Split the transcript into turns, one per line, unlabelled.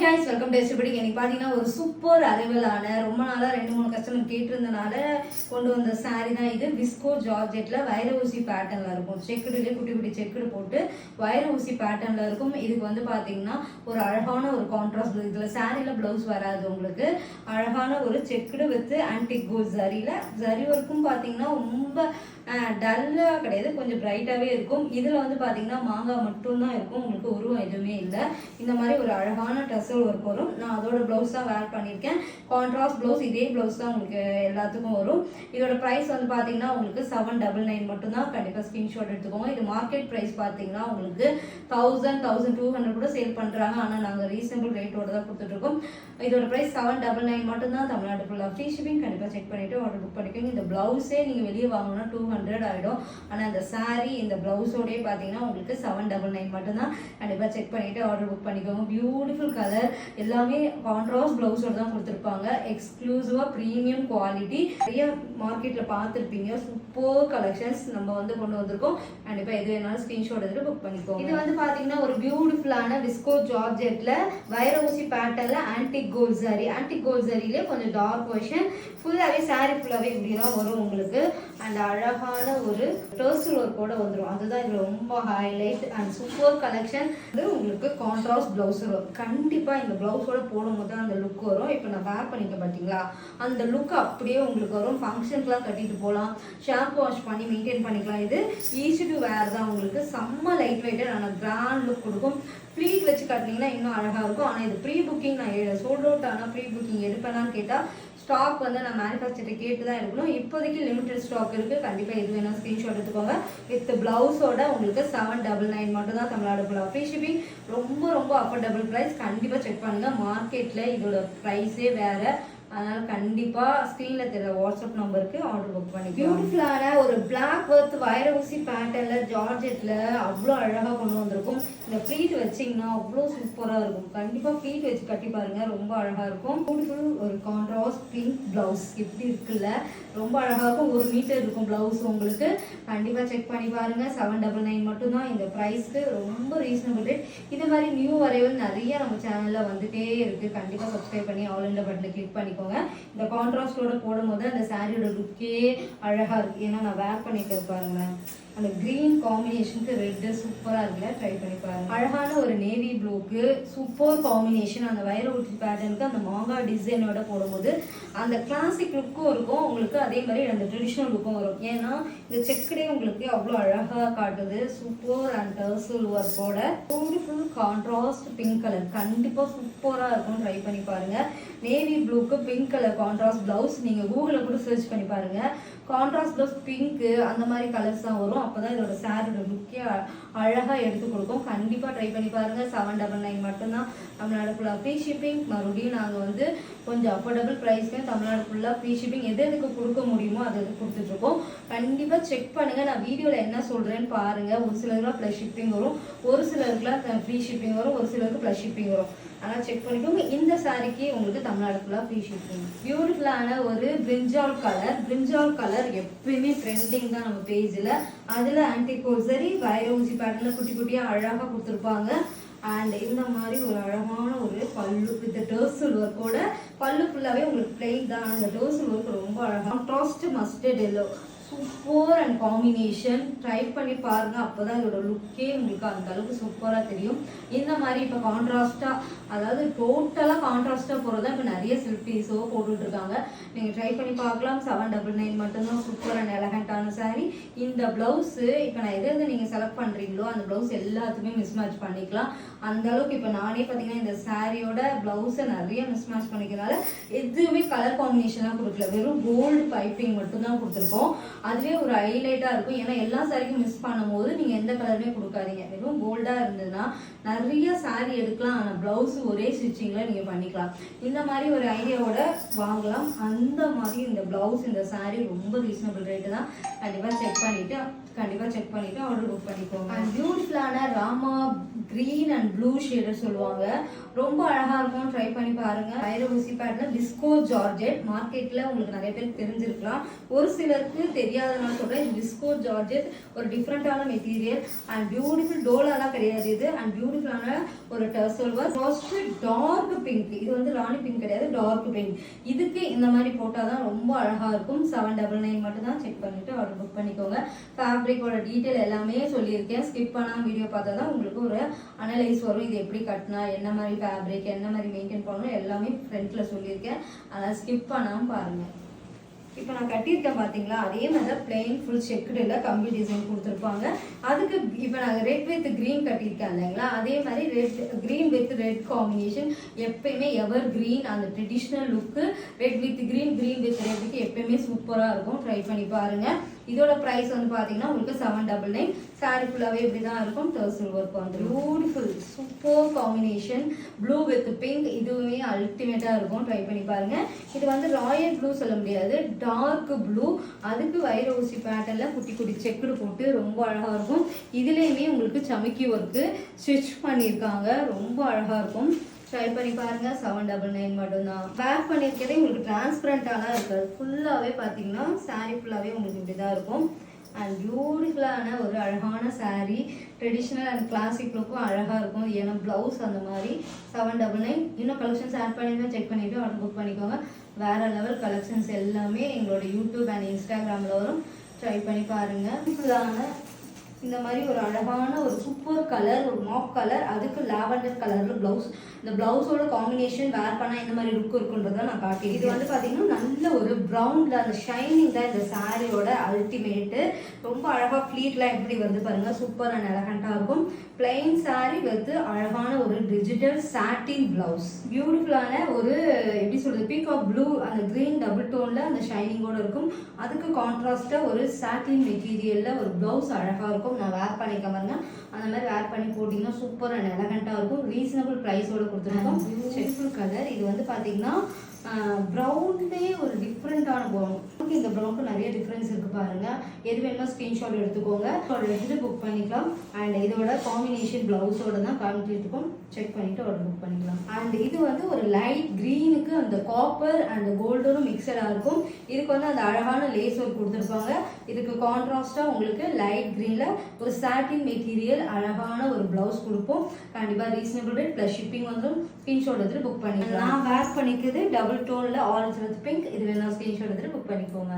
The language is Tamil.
guys, welcome to SBD. இன்னைக்கு பாத்தீங்கன்னா ஒரு சூப்பர் அரைவலான ரொம்ப நாளா 2-3 கஸ்டமர் கேட்டிருந்தனால கொண்டு வந்த saree தான் இது. விஸ்கோ ஜார்ஜெட்ல வைர ஊசி பேட்டர்ன்ல இருக்கும். செக்குடுலயே குட்டி குட்டி செக்குடு போட்டு வைர ஊசி பேட்டர்ன்ல இருக்கும். இதுக்கு வந்து பாத்தீங்கன்னா ஒரு அழகான ஒரு கான்ட்ராஸ்ட், இதுல சாரில பிளவுஸ் வராது உங்களுக்கு. அழகான ஒரு செக்குடு வித் ஆன்டிக் கோல்ட் ஜரியில ஜரி ஒர்க்கும் பாத்தீங்கன்னா ரொம்ப டல்லா கிடையாது, கொஞ்சம் பிரைட்டாவே இருக்கும். இதுல வந்து பாத்தீங்கன்னா மாங்காய் மட்டும் தான் இருக்கும், உங்களுக்கு உருவம் எதுவுமே இல்லை. இந்த மாதிரி ஒரு அழகான டசல் ஒர்க் வரும். நான் அதோட பிளவுஸ் தான் வேர் பண்ணியிருக்கேன். கான்ட்ராஸ்ட் பிளவுஸ், இதே பிளவுஸ் தான் உங்களுக்கு எல்லாத்துக்கும் வரும். இதோட பிரைஸ் வந்து பாத்தீங்கன்னா உங்களுக்கு 799 மட்டும் தான். கண்டிப்பா ஸ்கிரீன்ஷாட் எடுத்துக்கோங்க. இது மார்க்கெட் பிரைஸ் பாத்தீங்கன்னா உங்களுக்கு 1000-1200 கூட சேல் பண்றாங்க. ஆனா நாங்க ரீசனபிள் ரேட்டோட தான் கொடுத்துட்டு இருக்கோம். இதோட பிரைஸ் 799 மட்டும் தான். தமிழ்நாடு ஃபுல்லா ஃப்ரீ ஷிப்பிங். கண்டிப்பா செக் பண்ணிட்டு ஆர்டர் புக் பண்ணிக்கோங்க. இந்த பிளவுஸே நீங்க வெளியே வாங்கணும்னா 200 ஆயிடும். ஆனா இந்த சாரி இந்த பிளவுஸோடய பாத்தீங்கன்னா உங்களுக்கு 799 மட்டும் தான். கண்டிப்பா செக் பண்ணிட்டு ஆர்டர் புக் பண்ணிக்கோங்க. பியூட்டிஃபுல் கலர், எல்லாமே கான்ட்ராஸ்ட் பிளவுஸோட தான் கொடுத்துருப்பாங்க. எக்ஸ்க்ளூசிவா பிரீமியம் குவாலிட்டி, நிறைய மார்க்கெட்ல பார்த்துருப்பீங்க. சூப்பர் கலெக்ஷன்ஸ் நம்ம வந்து கொண்டு வந்திருக்கோம். கண்டிப்பா எது வேணாலும் ஸ்கிரீன்ஷாட் எடுத்து புக் பண்ணிக்கோங்க. இது வந்து பாத்தீங்கன்னா ஒரு பியூட்டிஃபுல்லான விஸ்கோ ஜார்ஜெட்ல வைர ஊசி பேட்டர்ன்ல antique gold sari. Antique gold சாரியிலே கொஞ்சம் டார்க் வெர்ஷன், ஃபுல்லாவே சாரி ஃபுல்லாவே இப்படிதான் வரும் உங்களுக்கு. அண்ட் அழகான ஒரு டர்சல் ஒர்க்கோட வந்துடும். அதுதான் இதுல ரொம்ப ஹைலைட் அண்ட் சூப்பர் கலெக்ஷன். இது உங்களுக்கு கான்ட்ராஸ்ட் பிளவுஸ் வரும். கண்டிப்பா இந்த பிளவுஸோட போடும்போது அந்த லுக் வரும். இப்போ நான் வேர் பண்ணிக்க பார்த்தீங்களா, அந்த லுக் அப்படியே உங்களுக்கு வரும். ஃபங்க்ஷனுக்குலாம் கட்டிட்டு போகலாம், ஷாம்பு வாஷ் பண்ணி மெயின்டைன் பண்ணிக்கலாம். இது ஈஸி டு வேர் தான் உங்களுக்கு. செம்ம லைட் வெயிட்டாக நான் கிராண்ட் லுக் கொடுக்கும். ப்ளீட் வச்சு கட்டினீங்கன்னா இன்னும் அழகாக இருக்கும். ஆனால் இது ப்ரீ புக்கிங் நான் சோல்ட் அவுட் ஆனால் ப்ரீ புக்கிங் எடுப்பேனான்னு கேட்டால் ஸ்டாக் வந்து நான் மேனுஃபேக்சர்கிட்ட கேட்டு தான் எடுக்கணும். இப்போதைக்கு லிமிடெட் ஸ்டாக் இருக்குது. கண்டிப்பாக இது வேணால் ஸ்க்ரீன்ஷாட் எடுத்துக்கோங்க. வித் பிளவுஸோட உங்களுக்கு 799 மட்டும் தான். தமிழ்நாடு ஃபுல்லாக ஃப்ரீ ஷிப்பிங். ரொம்ப ரொம்ப அஃபோர்டபுள் ப்ரைஸ். கண்டிப்பாக செக் பண்ணுங்கள். மார்க்கெட்டில் இதோட ப்ரைஸே வேறு. அதனால கண்டிப்பா ஸ்கிரீன்ல தெரியற வாட்ஸ்அப் நம்பருக்கு ஆர்டர் புக் பண்ணி. பியூட்டிஃபுல்லான ஒரு பிளாக் ஒர்த் வைர ஊசி பேட்டர்ன்ல ஜார்ஜெட்ல அவ்வளோ அழகா கொண்டு வந்திருக்கும். இந்த ப்ளீட் வச்சிங்கன்னா அவ்வளோ சூப்பரா இருக்கும். கண்டிப்பா ப்ளீட் வச்சு கட்டி பாருங்க, ரொம்ப அழகா இருக்கும். பியூட்டிஃபுல் ஒரு கான்ட்ராஸ்ட் பிங்க் பிளவுஸ் எப்படி இருக்குல்ல, ரொம்ப அழகா இருக்கும். 1 மீட்டர் இருக்கும் பிளவுஸ் உங்களுக்கு. கண்டிப்பா செக் பண்ணி பாருங்க. 799 மட்டும் தான் இந்த பிரைஸ்க்கு. ரொம்ப ரீசனபிள் ரேட். இது மாதிரி நியூ வரைவல் நிறைய நம்ம சேனல்ல வந்துட்டே இருக்கு. கண்டிப்பா சப்ஸ்கிரைப் பண்ணி ஆல் இன் பட்டனை கிளிக் பண்ணி. இந்த கான்ட்ராஸ்டோட போடும்போது அந்த சாரியோட லுக்கே அழகா இருக்கு. ஏன்னா நான் வேர் பண்ணிட்டு பாருங்க, அந்த கிரீன் காம்பினேஷனுக்கு ரெட் சூப்பரா இருக்குல்ல, ட்ரை பண்ணி பாருங்க. அழகான ஒரு நேவி ப்ளூக்கு சூப்பர் காம்பினேஷன். அந்த வைர ஊசி பேட்டர்னுக்கு அந்த மாங்காய் டிசைனோட போடும்போது அந்த கிளாசிக் லுக்கும் இருக்கும் உங்களுக்கு. அதே மாதிரி அந்த ட்ரெடிஷ்னல் லுக்கும் வரும். ஏன்னா இந்த செக்கடே உங்களுக்கு அவ்வளோ அழகா காட்டுது. சூப்பர் அண்ட் டர்சல் ஒர்க்கோட பியூட்டிஃபுல் கான்ட்ராஸ்ட் பிங்க் கலர். கண்டிப்பா சூப்பரா இருக்கும், ட்ரை பண்ணி பாருங்க. நேவி ப்ளூக்கு பிங்க் கலர் கான்ட்ராஸ்ட் பிளவுஸ். நீங்க கூகுள்ல கூட சர்ச் பண்ணி பாருங்க. கான்ட்ராஸ்ட் பிளவுஸ் பிங்க் அந்த மாதிரி கலர்ஸ் தான் வரும். அப்பதான் இதோட சாரியோட லுக்கே அழகா எடுத்து கொடுக்கும். கண்டிப்பா ட்ரை பண்ணி பாருங்க. 799 மட்டும்தான். தமிழ்நாடு ஃபுல்லா ஃப்ரீ ஷிப்பிங். மறுபடியும் நாங்கள் வந்து கொஞ்சம் அஃபோர்டபுள் ப்ரைஸ்க்கு தமிழ்நாடு ஃபுல்லா ஃப்ரீ ஷிப்பிங். எதுக்கு கொடுக்க முடியுமோ அது கொடுத்துட்டு இருக்கோம். கண்டிப்பா செக் பண்ணுங்க. நான் வீடியோல என்ன சொல்றேன்னு பாருங்க. ஒரு சிலருக்குலாம் ப்ளஸ் ஷிப்பிங் வரும், ஒரு சிலருக்குலாம் ஃப்ரீ ஷிப்பிங் வரும், ஒரு சிலருக்கு ப்ளஸ் ஷிப்பிங் வரும். ஆனால் செக் பண்ணிக்கோங்க. இந்த சாரிக்கு உங்களுக்கு தமிழ்நாடு ஃபுல்லாக ஃப்ரீ ஷிப்பிங். பியூட்டிஃபுல்லான ஒரு பிரிஞ்சால் கலர். பிரிஞ்சால் கலர் எப்பயுமே ட்ரெண்டிங் தான் நம்ம பேஜில். அதில் ஆன்டிக் கோல்ட் சரி வைர ஊசி பேட்டர்ல குட்டி குட்டியாக அழகாக கொடுத்துருப்பாங்க. அண்ட் இந்த மாதிரி ஒரு அழகான ஒரு பல்லு வித் டர்சல் ஒர்க்கோட. பல்லு ஃபுல்லாகவே உங்களுக்கு பிளெயின் தான். அந்த டர்சல் ஒர்க் ரொம்ப அழகாக. Contrast mustard yellow super and combination. Try பண்ணி பாருங்க. அப்போதான் இதோட லுக்கே உங்களுக்கு அந்த அளவுக்கு சூப்பராக தெரியும். இந்த மாதிரி இப்போ கான்ட்ராஸ்டா, அதாவது டோட்டலாக கான்ட்ராஸ்டாக போகிறதா இப்போ நிறைய சில்பீஸோ போட்டுட்டு இருக்காங்க. நீங்கள் ட்ரை பண்ணி பார்க்கலாம். 799 மட்டும்தான். சூப்பர் அண்ட் எலகண்டான சாரி. இந்த பிளவுஸு இப்போ நான் எது நீங்கள் செலக்ட் பண்ணுறீங்களோ அந்த பிளவுஸ் எல்லாத்துக்குமே மிஸ்மேட்ச் பண்ணிக்கலாம். அந்த அளவுக்கு இப்போ நானே பார்த்தீங்கன்னா இந்த சாரியோட பிளவுஸை நிறைய மிஸ்மேட்ச் பண்ணிக்கிறதுனால எதுவுமே கலர் காம்பினேஷன்லாம் கொடுக்கல. வெறும் கோல்டு பைப்பிங் மட்டும்தான் கொடுத்துருக்கோம். அதுவே ஒரு ஹைலைட்டா இருக்கும். ஏன்னா எல்லா சாரிக்கும் மிஸ் பண்ணும்போது நீங்க எந்த கலருமே கொடுக்காதீங்க. வெறும் கோல்டா இருந்ததுன்னா நிறைய சாரி எடுக்கலாம். ஆனால் பிளவுஸ் ஒரே ஸ்டிச்சிங்ல நீங்க பண்ணிக்கலாம். இந்த மாதிரி ஒரு ஐடியாவோட வாங்கலாம். அந்த மாதிரி இந்த பிளவுஸ் இந்த சாரி ரொம்ப ரீசனபிள் ரேட்டு தான். கண்டிப்பா செக் பண்ணிட்டு ஆர்டர் புக் பண்ணிக்கோங்க. பியூட்டிஃபுல்லான ராமா கிரீன் அண்ட் ப்ளூ ஷேடர் சொல்லுவாங்க. ரொம்ப அழகா இருக்கும், ட்ரை பண்ணி பாருங்க. வைரஊசி பேட்டர்ல விஸ்கோ ஜார்ஜெட் மார்க்கெட்ல உங்களுக்கு நிறைய பேருக்கு தெரிஞ்சிருக்கலாம், ஒரு சிலருக்கு தெரியாதனால சொல்றேன். இது விஸ்கோ ஜார்ஜெட் ஒரு டிஃப்ரெண்டான மெட்டீரியல் அண்ட் பியூட்டிஃபுல் டோலாலாம் கிடையாது இது. அண்ட் பியூட்டிஃபுல்லான ஒரு டர்சல் ஒர்க். ஃபர்ஸ்ட் டார்க் பிங்க், இது வந்து ராணி பிங்க் கிடையாது, டார்க் பிங்க். இதுக்கு இந்த மாதிரி போட்டாதான் ரொம்ப அழகா இருக்கும். 799 மட்டும் தான். செக் பண்ணிட்டு ஆர்டர் புக் பண்ணிக்கோங்க. ஃபேப்ரிக்கோட டீட்டெயில் எல்லாமே சொல்லியிருக்கேன், ஸ்கிப் பண்ணாம வீடியோ பார்த்தா தான் உங்களுக்கு ஒரு அனலைஸ் வரும். இது எப்படி கட்டினா, என்ன மாதிரி ஃபேப்ரிக், என்ன மாதிரி மெயின்டைன் பண்ணணும் எல்லாமே ஃப்ரண்ட்ல சொல்லியிருக்கேன். அதனால் ஸ்கிப் பண்ணாமல் பாருங்க. இப்போ நான் கட்டியிருக்கேன் பார்த்தீங்களா, அதே மாதிரி தான் பிளெயின் ஃபுல் செக்குடில் கம்பி டிசைன் கொடுத்துருப்பாங்க. அதுக்கு இப்போ நான் ரெட் வித் க்ரீன் கட்டியிருக்கேன் இல்லைங்களா, அதே மாதிரி க்ரீன் வித் ரெட் காம்பினேஷன் எப்பயுமே எவர் க்ரீன், அந்த traditional look red with green, green with ரெட்டுக்கு எப்பயுமே சூப்பராக இருக்கும். ட்ரை பண்ணி பாருங்கள். இதோட ப்ரைஸ் வந்து பார்த்தீங்கன்னா உங்களுக்கு 799. சாரி ஃபுல்லாகவே இப்படி தான் இருக்கும். டர்சல் ஒர்க் வந்து beautiful super combination, blue with pink. இதுவுமே அல்டிமேட்டாக இருக்கும். ட்ரை பண்ணி பாருங்கள். இது வந்து ராயல் ப்ளூ சொல்ல முடியாது, டார்க் ப்ளூ. அதுக்கு வைர ஊசி பேட்டர்னில் குட்டி குட்டி செக்குடு போட்டு ரொம்ப அழகாக இருக்கும். இதுலேயுமே உங்களுக்கு சமிக்கி ஒர்க்கு ஸ்டிச் பண்ணியிருக்காங்க, ரொம்ப அழகாக இருக்கும். ட்ரை பண்ணி பாருங்க. 799 மட்டும்தான். பேக் பண்ணியிருக்கதே உங்களுக்கு டிரான்ஸ்பரண்டாலாம் இருக்காது. ஃபுல்லாகவே பார்த்தீங்கன்னா சாரீ ஃபுல்லாகவே உங்களுக்கு இப்படி தான் இருக்கும். அண்ட் பியூட்டிஃபுல்லான ஒரு அழகான சாரீ, ட்ரெடிஷ்னல் அண்ட் கிளாசிக் லுக்கும் அழகாக இருக்கும். ஏன்னா ப்ளவுஸ் அந்த மாதிரி. 799. இன்னும் கலெக்ஷன்ஸ் ஆட் பண்ணிட்டு செக் பண்ணிவிட்டு ஆர்டர் புக் பண்ணிக்கோங்க. வேறு லெவல் கலெக்ஷன்ஸ் எல்லாமே எங்களோட யூடியூப் அண்ட் இன்ஸ்டாகிராமில் வரும். ட்ரை பண்ணி பாருங்கள். ஃபுல்லான இந்த மாதிரி ஒரு அழகான ஒரு சூப்பர் கலர், ஒரு மாப் கலர், அதுக்கு லாவெண்டர் கலரில் ப்ளவுஸ். இந்த ப்ளவுஸோட காம்பினேஷன் வேர் பண்ணால் இந்த மாதிரி லுக் இருக்குன்றதை நான் காட்டி. இது வந்து பார்த்தீங்கன்னா நல்ல ஒரு ப்ரௌனில் அந்த ஷைனிங் தான் இந்த சாரியோட அல்டிமேட்டு. ரொம்ப அழகாக ஃப்ளீட்லாம் எப்படி வருது பாருங்கள், சூப்பர் அண்ட் எலகண்ட்டாக இருக்கும். பிளெயின் சாரி வித் அழகான ஒரு டிஜிட்டல் சாட்டின் ப்ளவுஸ். பியூட்டிஃபுல்லான ஒரு எப்படி சொல்கிறது, பீகாக் ப்ளூ அந்த க்ரீன் டபுள் டோனில் அந்த ஷைனிங்கோடு இருக்கும். அதுக்கு கான்ட்ராஸ்ட்டாக ஒரு சாட்டின் மெட்டீரியலில் ஒரு ப்ளவுஸ் அழகாக இருக்கும். நான் வேர் பண்ணிக்க பாருங்க, அந்த மாதிரி வேர் பண்ணி போட்டிங்கன்னா சூப்பர் அண்ட் எலகண்ட்டாக இருக்கும். ரீசனபிள் ப்ரைஸோடு கொடுத்துருக்கோம். Checked colour. இது வந்து பார்த்தீங்கன்னா ப்ரௌன்லேயே ஒரு டிஃப்ரெண்ட்டான ப்ரௌன். இந்த ப்ரௌனுக்கு நிறைய டிஃப்ரென்ஸ் இருக்குது பாருங்கள். எது வேணுமோ ஸ்க்ரீன்ஷாட் எடுத்துக்கோங்க, எடுத்து புக் பண்ணிக்கலாம். அண்ட் இதோட காம்பினேஷன் ப்ளவுஸோட தான் காமிச்சிருக்கோம். செக் பண்ணிவிட்டு ஆர்டர் புக் பண்ணிக்கலாம். அண்ட் இது வந்து ஒரு லைட் க்ரீனுக்கு அந்த காப்பர் அண்ட் கோல்டோடும் மிக்சடாக இருக்கும். இதுக்கு வந்து அந்த அழகான லேஸ் ஒர்க் கொடுத்துருப்பாங்க. இதுக்கு கான்ட்ராஸ்ட்டாக உங்களுக்கு லைட் க்ரீனில் ஒரு சாட்டின் மெட்டீரியல் அழகான ஒரு ப்ளவுஸ் கொடுப்போம். கண்டிப்பாக ரீசனபிள் ரேட் ப்ளஸ் ஷிப்பிங் வந்துடும். ஸ்க்ரீன்ஷாட் எடுத்துட்டு புக் பண்ணிக்கலாம். நான் வேர் பண்ணிக்கிறது டபுள் டோனில் ஆரஞ்சு வித் பிங்க். இது வேணா ஸ்க்ரீன்ஷாட் எடுத்துட்டு புக் பண்ணிக்கோங்க.